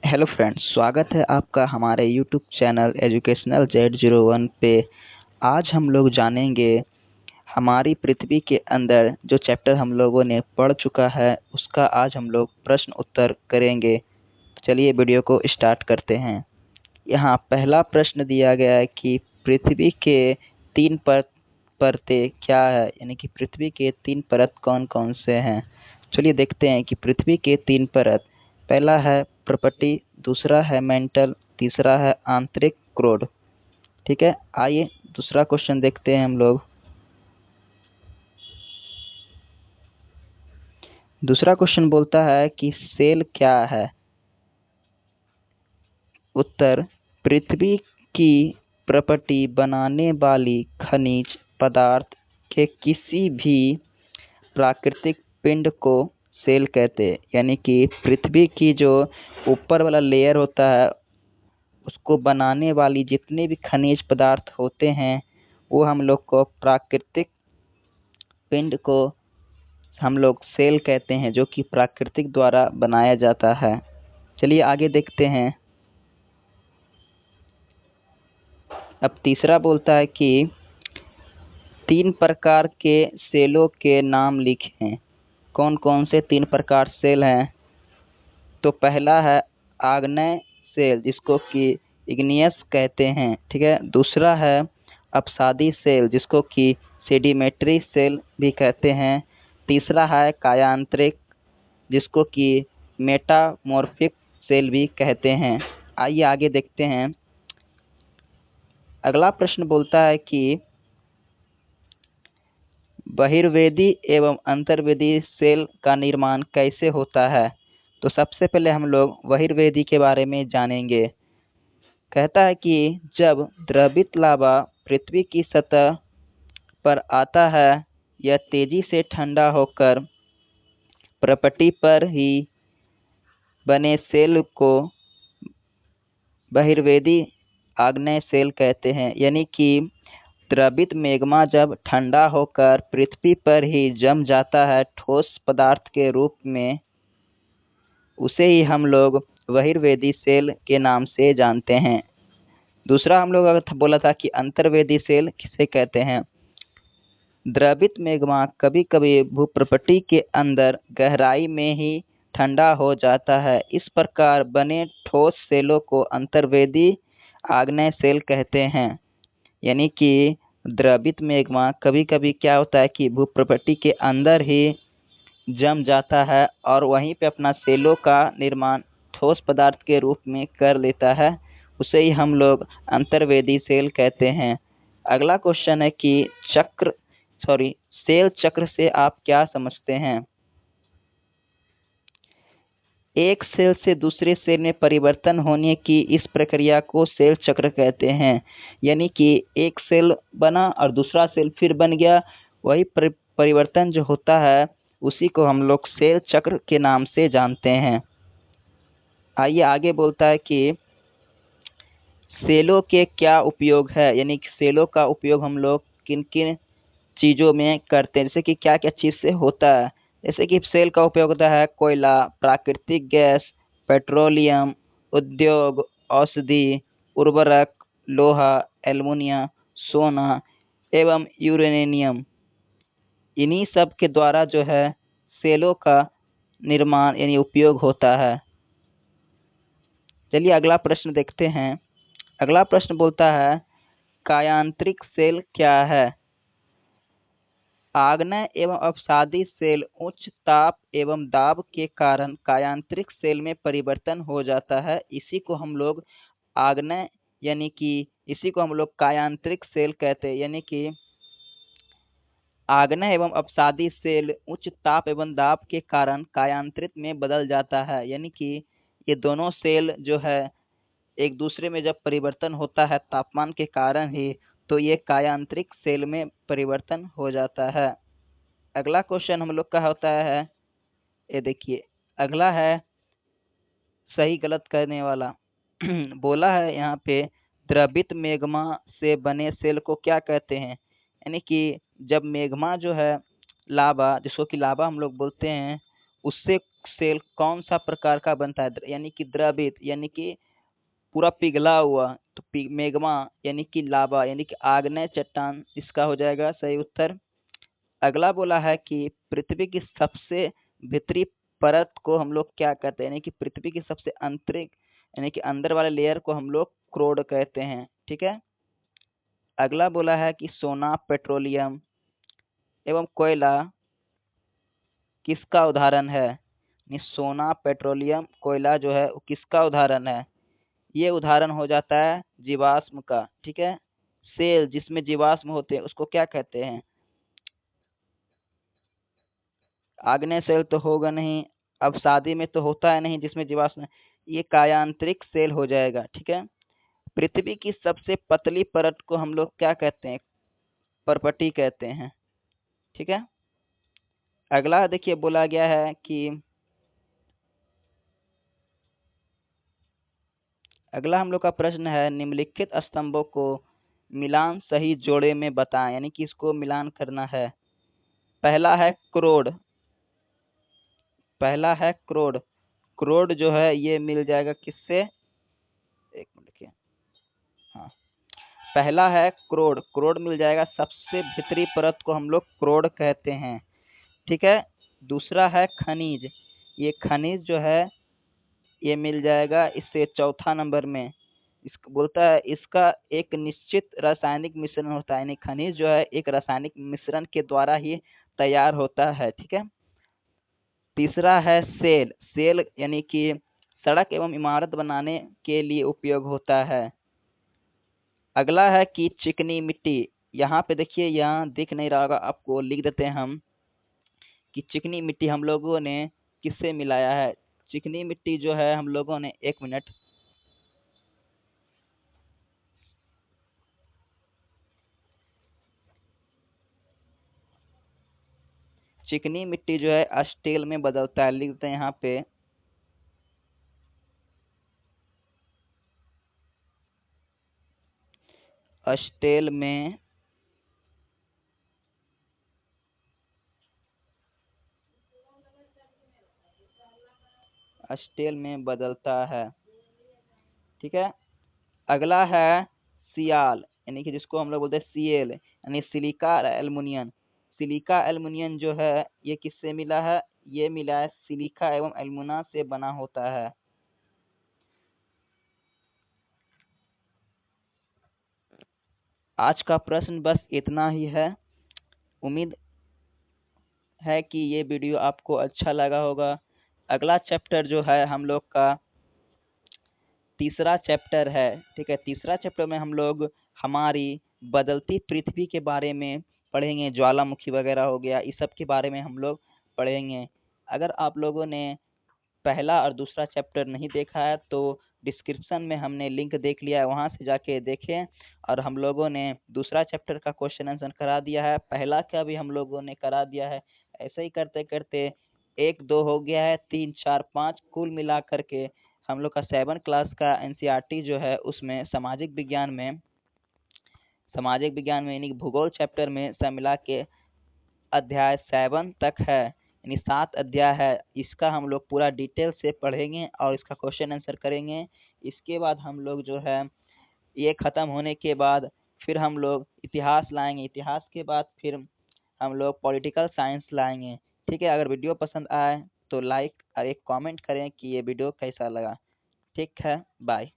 Hello friends, स्वागत है आपका हमारे यूट्यूब चैनल एजुकेशनल Z01 पे। आज हम लोग जानेंगे हमारी पृथ्वी के अंदर जो चैप्टर हम लोगों ने पढ़ चुका है उसका आज हम लोग प्रश्न उत्तर करेंगे। चलिए वीडियो को स्टार्ट करते हैं। यहाँ पहला प्रश्न दिया गया है कि पृथ्वी के तीन परतें क्या है, यानी कि पृथ्वी के तीन परत कौन कौन से हैं। चलिए देखते हैं कि पृथ्वी के तीन परत, पहला है प्रपटी, दूसरा है मेंटल, तीसरा है आंतरिक क्रोड। ठीक है, आइए दूसरा क्वेश्चन देखते हैं हम लोग। दूसरा क्वेश्चन बोलता है कि सेल क्या है। उत्तर, पृथ्वी की प्रपटी बनाने वाली खनिज पदार्थ के किसी भी प्राकृतिक पिंड को सेल कहते हैं। यानी कि पृथ्वी की जो ऊपर वाला लेयर होता है उसको बनाने वाली जितने भी खनिज पदार्थ होते हैं वो हम लोग को प्राकृतिक पिंड को हम लोग सेल कहते हैं, जो कि प्राकृतिक द्वारा बनाया जाता है। चलिए आगे देखते हैं। अब तीसरा बोलता है कि तीन प्रकार के सेलों के नाम लिखें। कौन कौन से तीन प्रकार सेल हैं? तो पहला है आग्नेय सेल, जिसको कि इग्नियस कहते हैं। ठीक है, दूसरा है अपसादी सेल, जिसको कि सेडिमेंट्री सेल भी कहते हैं। तीसरा है कायांतरिक, जिसको कि मेटामॉर्फिक सेल भी कहते हैं। आइए आगे देखते हैं। अगला प्रश्न बोलता है कि बहिर्वेदी एवं अंतर्वेदी सेल का निर्माण कैसे होता है। तो सबसे पहले हम लोग बहिर्वेदी के बारे में जानेंगे। कहता है कि जब द्रवित लावा पृथ्वी की सतह पर आता है, यह तेजी से ठंडा होकर प्रपटी पर ही बने सेल को बहिर्वेदी आग्नेय सेल कहते हैं। यानी कि द्रवित मैग्मा जब ठंडा होकर पृथ्वी पर ही जम जाता है ठोस पदार्थ के रूप में, उसे ही हम लोग बहिर्वेदी सेल के नाम से जानते हैं। दूसरा हम लोग बोला था कि अंतर्वेदी सेल किसे कहते हैं। द्रवित मैग्मा कभी कभी भूप्रपटी के अंदर गहराई में ही ठंडा हो जाता है। इस प्रकार बने ठोस सेलों को अंतर्वेदी आग्नेय सेल कहते हैं। यानी कि द्रवित मैग्मा कभी कभी क्या होता है कि भूप्रपटी के अंदर ही जम जाता है और वहीं पे अपना सेलों का निर्माण ठोस पदार्थ के रूप में कर लेता है, उसे ही हम लोग अंतर्वेदी सेल कहते हैं। अगला क्वेश्चन है कि सेल चक्र से आप क्या समझते हैं। एक सेल से दूसरे सेल में परिवर्तन होने की इस प्रक्रिया को सेल चक्र कहते हैं। यानी कि एक सेल बना और दूसरा सेल फिर बन गया, वही परिवर्तन जो होता है उसी को हम लोग सेल चक्र के नाम से जानते हैं। आइए आगे बोलता है कि सेलों के क्या उपयोग है। यानी कि सेलों का उपयोग हम लोग किन किन चीज़ों में करते हैं, जैसे कि क्या क्या चीज़ से होता है। जैसे कि सेल का उपयोग होता है कोयला, प्राकृतिक गैस, पेट्रोलियम, उद्योग, औषधि, उर्वरक, लोहा, एल्युमिनियम, सोना एवं यूरेनियम। इन्हीं सब के द्वारा जो है सेलों का निर्माण यानी उपयोग होता है। चलिए अगला प्रश्न देखते हैं। अगला प्रश्न बोलता है कायांतरिक सेल क्या है। आग्नेय एवं अपसादी सेल उच्च ताप एवं दाब के कारण कायांतरिक सेल में परिवर्तन हो जाता है। इसी को हम लोग आग्नेय यानी कि इसी को हम लोग कायांतरिक सेल कहते हैं। यानी कि आग्नेय एवं अपसादी सेल उच्च ताप एवं दाब के कारण कायांतरित में बदल जाता है। यानी कि ये दोनों सेल जो है एक दूसरे में जब परिवर्तन होता है तापमान के कारण ही, तो ये कायांतरिक सेल में परिवर्तन हो जाता है। अगला क्वेश्चन हम लोग का होता है, ये देखिए अगला है सही गलत करने वाला। बोला है यहाँ पे द्रवित मैग्मा से बने सेल को क्या कहते हैं। यानी कि जब मैग्मा जो है लावा, जिसको कि लावा हम लोग बोलते हैं, उससे सेल कौन सा प्रकार का बनता है, यानी कि द्रवित यानी कि पूरा पिघला हुआ, तो मेग्मा यानी कि लावा यानी कि आग्नेय चट्टान, इसका हो जाएगा सही उत्तर। अगला बोला है कि पृथ्वी की सबसे भीतरी परत को हम लोग क्या कहते हैं, यानी कि पृथ्वी की सबसे आंतरिक यानी कि अंदर वाले लेयर को हम लोग क्रोड कहते हैं। ठीक है। अगला बोला है कि सोना, पेट्रोलियम एवं कोयला किसका उदाहरण है, यानी सोना, पेट्रोलियम, कोयला जो है वो किसका उदाहरण है। ये उदाहरण हो जाता है जीवाश्म का। ठीक है। सेल जिसमें जीवाश्म होते हैं उसको क्या कहते हैं। आग्नेय सेल तो होगा नहीं, अब शादी में तो होता है नहीं जिसमें जीवाश्म, ये कायांतरिक सेल हो जाएगा। ठीक है। पृथ्वी की सबसे पतली परत को हम लोग क्या कहते हैं, परपटी कहते हैं। ठीक है। अगला देखिए बोला गया है कि अगला हम लोग का प्रश्न है, निम्नलिखित स्तंभों को मिलान सही जोड़े में बताएं, यानी कि इसको मिलान करना है। पहला है क्रोड, पहला है क्रोड। क्रोड जो है ये मिल जाएगा किससे, एक मिनट देखिए, हाँ, पहला है क्रोड, क्रोड मिल जाएगा सबसे भीतरी परत को हम लोग क्रोड कहते हैं। ठीक है। दूसरा है खनिज, ये खनिज जो है ये मिल जाएगा इससे चौथा नंबर में। इस बोलता है इसका एक निश्चित रासायनिक मिश्रण होता है, यानी खनिज जो है एक रासायनिक मिश्रण के द्वारा ही तैयार होता है। ठीक है। तीसरा है सेल, सेल यानी कि सड़क एवं इमारत बनाने के लिए उपयोग होता है। अगला है कि चिकनी मिट्टी, यहाँ पे देखिए यहाँ दिख नहीं रहा होगा आपको, लिख देते हैं हम कि चिकनी मिट्टी हम लोगों ने किससे मिलाया है। चिकनी मिट्टी जो है हम लोगों ने, एक मिनट, चिकनी मिट्टी जो है स्टील में बदलता है, लिख देते हैं यहाँ पे स्टील में स्टील में बदलता है। ठीक है। अगला है सियाल, यानी कि जिसको हम लोग बोलते हैं सीएल, यानी सिलिका एल्युमिनियम। सिलिका एल्युमिनियम जो है ये किससे मिला है, ये मिला है सिलिका एवं एल्युमिना से बना होता है। आज का प्रश्न बस इतना ही है। उम्मीद है कि ये वीडियो आपको अच्छा लगा होगा। अगला चैप्टर जो है हम लोग का तीसरा चैप्टर है। ठीक है। तीसरा चैप्टर में हम लोग हमारी बदलती पृथ्वी के बारे में पढ़ेंगे, ज्वालामुखी वगैरह हो गया, इस सब के बारे में हम लोग पढ़ेंगे। अगर आप लोगों ने पहला और दूसरा चैप्टर नहीं देखा है तो डिस्क्रिप्शन में हमने लिंक देख लिया है, वहाँ से जाके देखें। और हम लोगों ने दूसरा चैप्टर का क्वेश्चन आंसर करा दिया है, पहला का भी हम लोगों ने करा दिया है। ऐसे ही करते करते एक दो हो गया है, तीन चार पाँच, कुल मिला करके हम लोग का 7 क्लास का एनसीईआरटी जो है उसमें सामाजिक विज्ञान में यानी कि भूगोल चैप्टर में सब मिला के अध्याय 7 तक है, यानी 7 अध्याय है। इसका हम लोग पूरा डिटेल से पढ़ेंगे और इसका क्वेश्चन आंसर करेंगे। इसके बाद हम लोग जो है ये खत्म होने के बाद फिर हम लोग इतिहास लाएंगे, इतिहास के बाद फिर हम लोग पॉलिटिकल साइंस लाएंगे। ठीक है। अगर वीडियो पसंद आए तो लाइक और एक कमेंट करें कि ये वीडियो कैसा लगा। ठीक है। बाय।